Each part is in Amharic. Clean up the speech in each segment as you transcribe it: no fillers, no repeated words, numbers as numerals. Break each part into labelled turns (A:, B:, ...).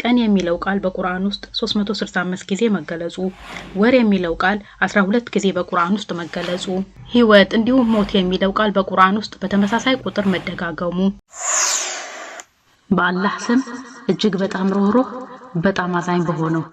A: ቀን የሚለው ቃል በቁርአን ውስጥ 365 ጊዜ መገለጹ፣ ወር የሚለው ቃል 12 ጊዜ በቁርአን ውስጥ መገለጹ፣ ህይወት እንዲሁም ሞት የሚለው ቃል በቁርአን ውስጥ በተመሳሳይ ቁጥር መደጋገሙ። በአላህ ስም እጅግ በጣም ሩህሩህ በጣም አዛኝ በሆነው።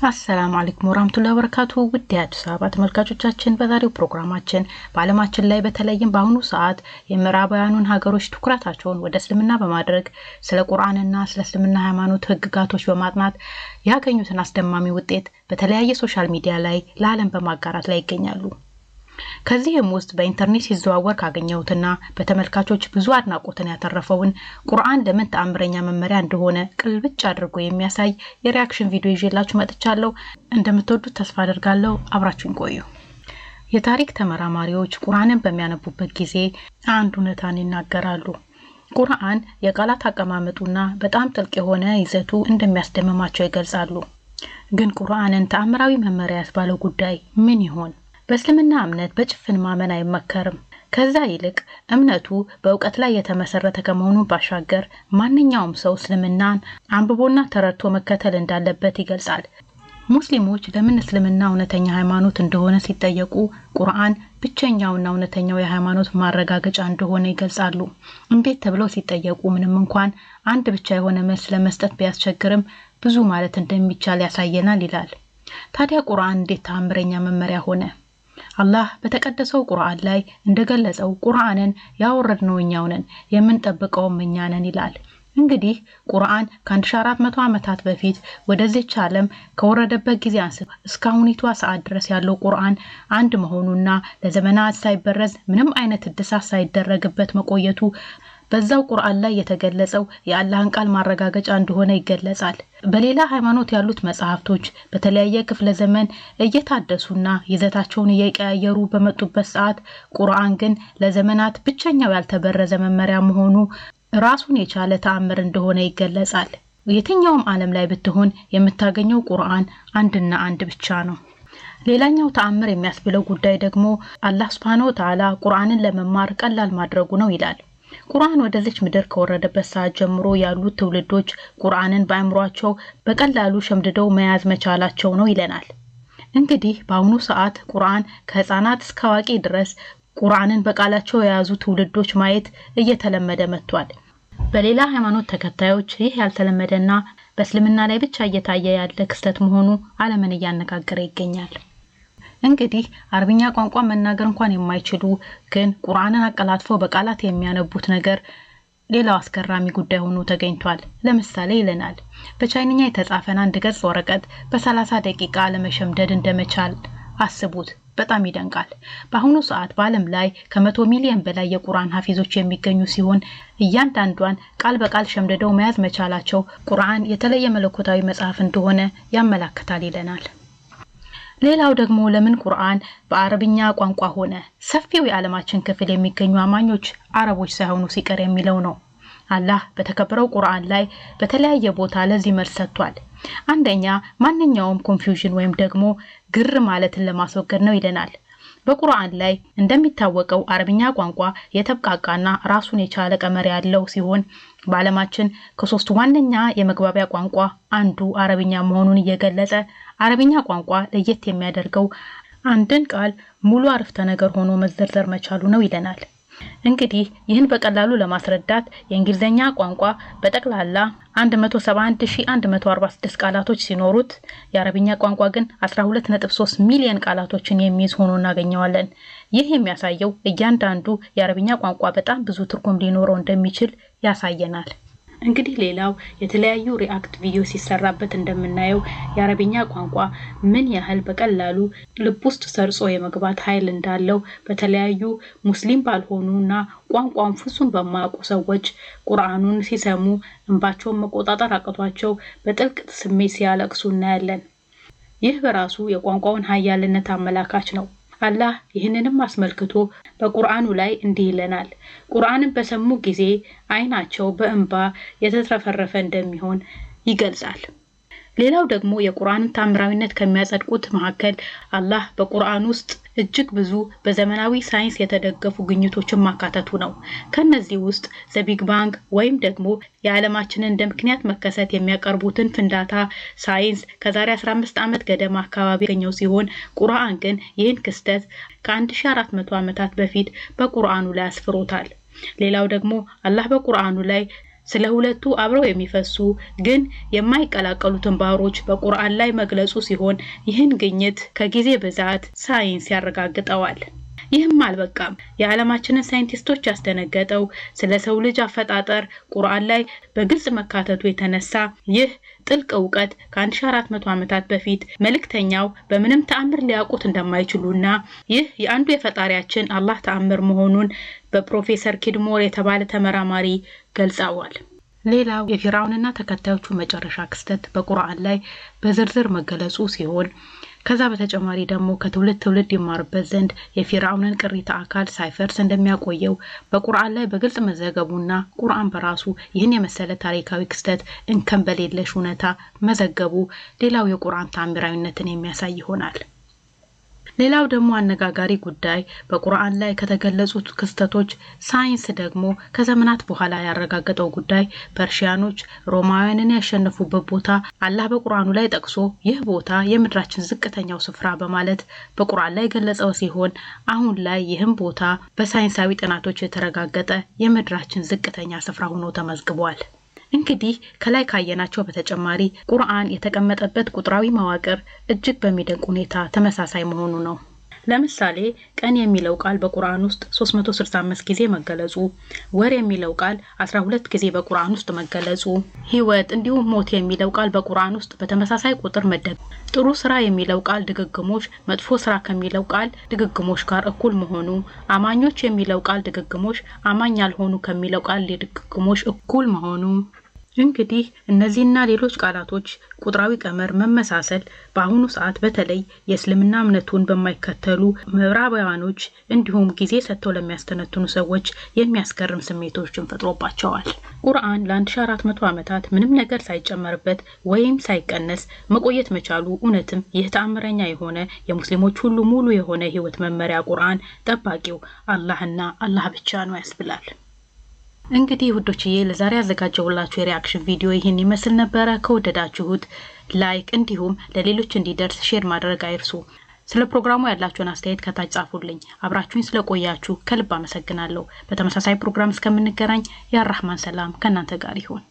A: አሰላሙ አለይኩም ወራህመቱላሂ ወበረካቱ። ውድ የአዲስ አበባ ተመልካቾቻችን በዛሬው ፕሮግራማችን በዓለማችን ላይ በተለይም በአሁኑ ሰዓት የምዕራባውያኑን ሀገሮች ትኩረታቸውን ወደ እስልምና በማድረግ ስለ ቁርአንና ስለ እስልምና ሃይማኖት ህግጋቶች በማጥናት ያገኙትን አስደማሚ ውጤት በተለያየ ሶሻል ሚዲያ ላይ ለዓለም በማጋራት ላይ ይገኛሉ። ከዚህም ውስጥ በኢንተርኔት ሲዘዋወር ካገኘሁትና በተመልካቾች ብዙ አድናቆትን ያተረፈውን ቁርአን ለምን ተአምረኛ መመሪያ እንደሆነ ቅልብጭ አድርጎ የሚያሳይ የሪአክሽን ቪዲዮ ይዤላችሁ መጥቻለሁ። እንደምትወዱት ተስፋ አደርጋለሁ። አብራችሁን ቆዩ። የታሪክ ተመራማሪዎች ቁርአንን በሚያነቡበት ጊዜ አንድ እውነታን ይናገራሉ። ቁርአን የቃላት አቀማመጡና በጣም ጥልቅ የሆነ ይዘቱ እንደሚያስደምማቸው ይገልጻሉ። ግን ቁርአንን ተአምራዊ መመሪያ ያስባለው ጉዳይ ምን ይሆን? በእስልምና እምነት በጭፍን ማመን አይመከርም። ከዛ ይልቅ እምነቱ በእውቀት ላይ የተመሰረተ ከመሆኑ ባሻገር ማንኛውም ሰው እስልምናን አንብቦና ተረድቶ መከተል እንዳለበት ይገልጻል። ሙስሊሞች ለምን እስልምና እውነተኛ ሃይማኖት እንደሆነ ሲጠየቁ ቁርአን ብቸኛውና እውነተኛው የሃይማኖት ማረጋገጫ እንደሆነ ይገልጻሉ። እንዴት ተብለው ሲጠየቁ ምንም እንኳን አንድ ብቻ የሆነ መልስ ለመስጠት ቢያስቸግርም ብዙ ማለት እንደሚቻል ያሳየናል ይላል። ታዲያ ቁርአን እንዴት ተአምረኛ መመሪያ ሆነ? አላህ በተቀደሰው ቁርአን ላይ እንደገለጸው ቁርአንን ያወረድነው እኛው ነን የምንጠብቀውም እኛ ነን ይላል። እንግዲህ ቁርአን ከ1400 ዓመታት በፊት ወደዚህች ዓለም ከወረደበት ጊዜ አንስቶ እስካሁኒቷ ሰዓት ድረስ ያለው ቁርአን አንድ መሆኑና ለዘመናት ሳይበረዝ ምንም አይነት እድሳት ሳይደረግበት መቆየቱ በዛው ቁርአን ላይ የተገለጸው የአላህን ቃል ማረጋገጫ እንደሆነ ይገለጻል። በሌላ ሃይማኖት ያሉት መጽሐፍቶች በተለያየ ክፍለ ዘመን እየታደሱና ይዘታቸውን እየቀያየሩ በመጡበት ሰዓት ቁርአን ግን ለዘመናት ብቸኛው ያልተበረዘ መመሪያ መሆኑ ራሱን የቻለ ተአምር እንደሆነ ይገለጻል። የትኛውም ዓለም ላይ ብትሆን የምታገኘው ቁርአን አንድና አንድ ብቻ ነው። ሌላኛው ተአምር የሚያስብለው ጉዳይ ደግሞ አላህ ሱብሓነሁ ወተዓላ ቁርአንን ለመማር ቀላል ማድረጉ ነው ይላል። ቁርአን ወደዚች ምድር ከወረደበት ሰዓት ጀምሮ ያሉት ትውልዶች ቁርአንን በአእምሯቸው በቀላሉ ሸምድደው መያዝ መቻላቸው ነው ይለናል። እንግዲህ በአሁኑ ሰዓት ቁርአን ከህፃናት እስከ አዋቂ ድረስ ቁርአንን በቃላቸው የያዙ ትውልዶች ማየት እየተለመደ መጥቷል። በሌላ ሃይማኖት ተከታዮች ይህ ያልተለመደና በእስልምና ላይ ብቻ እየታየ ያለ ክስተት መሆኑ ዓለምን እያነጋገረ ይገኛል። እንግዲህ አረብኛ ቋንቋ መናገር እንኳን የማይችሉ ግን ቁርአንን አቀላጥፈው በቃላት የሚያነቡት ነገር ሌላው አስገራሚ ጉዳይ ሆኖ ተገኝቷል። ለምሳሌ ይለናል በቻይንኛ የተጻፈን አንድ ገጽ ወረቀት በ30 ደቂቃ ለመሸምደድ እንደመቻል አስቡት። በጣም ይደንቃል። በአሁኑ ሰዓት በዓለም ላይ ከ100 ሚሊዮን በላይ የቁርአን ሐፊዞች የሚገኙ ሲሆን እያንዳንዷን ቃል በቃል ሸምደደው መያዝ መቻላቸው ቁርአን የተለየ መለኮታዊ መጽሐፍ እንደሆነ ያመለክታል ይለናል። ሌላው ደግሞ ለምን ቁርአን በአረብኛ ቋንቋ ሆነ? ሰፊው የዓለማችን ክፍል የሚገኙ አማኞች አረቦች ሳይሆኑ ሲቀር የሚለው ነው። አላህ በተከበረው ቁርአን ላይ በተለያየ ቦታ ለዚህ መልስ ሰጥቷል። አንደኛ ማንኛውም ኮንፊውዥን ወይም ደግሞ ግር ማለትን ለማስወገድ ነው ይለናል። በቁርአን ላይ እንደሚታወቀው አረብኛ ቋንቋ የተብቃቃና ራሱን የቻለ ቀመር ያለው ሲሆን በዓለማችን ከ3 ዋነኛ የመግባቢያ ቋንቋ አንዱ አረብኛ መሆኑን እየገለጸ አረብኛ ቋንቋ ለየት የሚያደርገው አንድን ቃል ሙሉ አረፍተ ነገር ሆኖ መዘርዘር መቻሉ ነው ይለናል። እንግዲህ ይህን በቀላሉ ለማስረዳት የእንግሊዘኛ ቋንቋ በጠቅላላ 171146 ቃላቶች ሲኖሩት የአረብኛ ቋንቋ ግን 12.3 ሚሊዮን ቃላቶችን የሚይዝ ሆኖ እናገኘዋለን። ይህ የሚያሳየው እያንዳንዱ የአረብኛ ቋንቋ በጣም ብዙ ትርጉም ሊኖረው እንደሚችል ያሳየናል። እንግዲህ ሌላው የተለያዩ ሪአክት ቪዲዮ ሲሰራበት እንደምናየው የአረብኛ ቋንቋ ምን ያህል በቀላሉ ልብ ውስጥ ሰርጾ የመግባት ኃይል እንዳለው በተለያዩ ሙስሊም ባልሆኑና ቋንቋውን ፍጹም በማያውቁ ሰዎች ቁርአኑን ሲሰሙ እንባቸውን መቆጣጠር አቅቷቸው በጥልቅ ስሜት ሲያለቅሱ እናያለን። ይህ በራሱ የቋንቋውን ኃያልነት አመላካች ነው። አላህ ይህንንም አስመልክቶ በቁርአኑ ላይ እንዲህ ይለናል። ቁርአንን በሰሙ ጊዜ አይናቸው በእንባ የተትረፈረፈ እንደሚሆን ይገልጻል። ሌላው ደግሞ የቁርአንን ታምራዊነት ከሚያጸድቁት መካከል አላህ በቁርአን ውስጥ እጅግ ብዙ በዘመናዊ ሳይንስ የተደገፉ ግኝቶችን ማካተቱ ነው። ከነዚህ ውስጥ ዘ ቢግ ባንግ ወይም ደግሞ የዓለማችንን እንደ ምክንያት መከሰት የሚያቀርቡትን ፍንዳታ ሳይንስ ከዛሬ 15 ዓመት ገደማ አካባቢ ያገኘው ሲሆን ቁርአን ግን ይህን ክስተት ከ1400 ዓመታት በፊት በቁርአኑ ላይ አስፍሮታል። ሌላው ደግሞ አላህ በቁርአኑ ላይ ስለ ሁለቱ አብረው የሚፈሱ ግን የማይቀላቀሉትን ባህሮች በቁርአን ላይ መግለጹ ሲሆን ይህን ግኝት ከጊዜ ብዛት ሳይንስ ያረጋግጠዋል። ይህም አልበቃም። የዓለማችንን ሳይንቲስቶች ያስደነገጠው ስለ ሰው ልጅ አፈጣጠር ቁርአን ላይ በግልጽ መካተቱ የተነሳ ይህ ጥልቅ ዕውቀት ከ1400 ዓመታት በፊት መልእክተኛው በምንም ተአምር ሊያውቁት እንደማይችሉና ይህ የአንዱ የፈጣሪያችን አላህ ተአምር መሆኑን በፕሮፌሰር ኪድሞር የተባለ ተመራማሪ ገልጸዋል። ሌላው የፊርዓውንና ተከታዮቹ መጨረሻ ክስተት በቁርአን ላይ በዝርዝር መገለጹ ሲሆን ከዛ በተጨማሪ ደግሞ ከትውልድ ትውልድ ይማርበት ዘንድ የፊርዓውንን ቅሪተ አካል ሳይፈርስ እንደሚያቆየው በቁርአን ላይ በግልጽ መዘገቡና ቁርአን በራሱ ይህን የመሰለ ታሪካዊ ክስተት እንከን በሌለሽ ሁኔታ መዘገቡ ሌላው የቁርአን ታምራዊነትን የሚያሳይ ይሆናል። ሌላው ደግሞ አነጋጋሪ ጉዳይ በቁርአን ላይ ከተገለጹት ክስተቶች ሳይንስ ደግሞ ከዘመናት በኋላ ያረጋገጠው ጉዳይ ፐርሺያኖች ሮማውያንን ያሸነፉበት ቦታ አላህ በቁርአኑ ላይ ጠቅሶ ይህ ቦታ የምድራችን ዝቅተኛው ስፍራ በማለት በቁርአን ላይ ገለጸው ሲሆን አሁን ላይ ይህም ቦታ በሳይንሳዊ ጥናቶች የተረጋገጠ የምድራችን ዝቅተኛ ስፍራ ሆኖ ተመዝግቧል። እንግዲህ ከላይ ካየናቸው በተጨማሪ ቁርአን የተቀመጠበት ቁጥራዊ መዋቅር እጅግ በሚደንቅ ሁኔታ ተመሳሳይ መሆኑ ነው። ለምሳሌ ቀን የሚለው ቃል በቁርአን ውስጥ 365 ጊዜ መገለጹ፣ ወር የሚለው ቃል 12 ጊዜ በቁርአን ውስጥ መገለጹ፣ ህይወት እንዲሁም ሞት የሚለው ቃል በቁርአን ውስጥ በተመሳሳይ ቁጥር መደገሙ፣ ጥሩ ስራ የሚለው ቃል ድግግሞሽ መጥፎ ስራ ከሚለው ቃል ድግግሞሽ ጋር እኩል መሆኑ፣ አማኞች የሚለው ቃል ድግግሞሽ አማኝ ያልሆኑ ከሚለው ቃል ድግግሞሽ እኩል መሆኑ እንግዲህ እነዚህና ሌሎች ቃላቶች ቁጥራዊ ቀመር መመሳሰል በአሁኑ ሰዓት በተለይ የእስልምና እምነቱን በማይከተሉ ምዕራባውያኖች እንዲሁም ጊዜ ሰጥተው ለሚያስተነትኑ ሰዎች የሚያስገርም ስሜቶችን ፈጥሮባቸዋል። ቁርአን ለ1400 ዓመታት ምንም ነገር ሳይጨመርበት ወይም ሳይቀነስ መቆየት መቻሉ እውነትም ይህ ተአምረኛ የሆነ የሙስሊሞች ሁሉ ሙሉ የሆነ ህይወት መመሪያ ቁርአን ጠባቂው አላህና አላህ ብቻ ነው ያስብላል። እንግዲህ ውዶችዬ ለዛሬ ያዘጋጀሁላችሁ የሪአክሽን ቪዲዮ ይህን ይመስል ነበር። ከወደዳችሁት ላይክ እንዲሁም ለሌሎች እንዲደርስ ሼር ማድረግ አይርሱ። ስለ ፕሮግራሙ ያላችሁን አስተያየት ከታች ጻፉልኝ። አብራችሁኝ ስለቆያችሁ ከልብ አመሰግናለሁ። በተመሳሳይ ፕሮግራም እስከምንገናኝ የአራህማን ሰላም ከእናንተ ጋር ይሁን።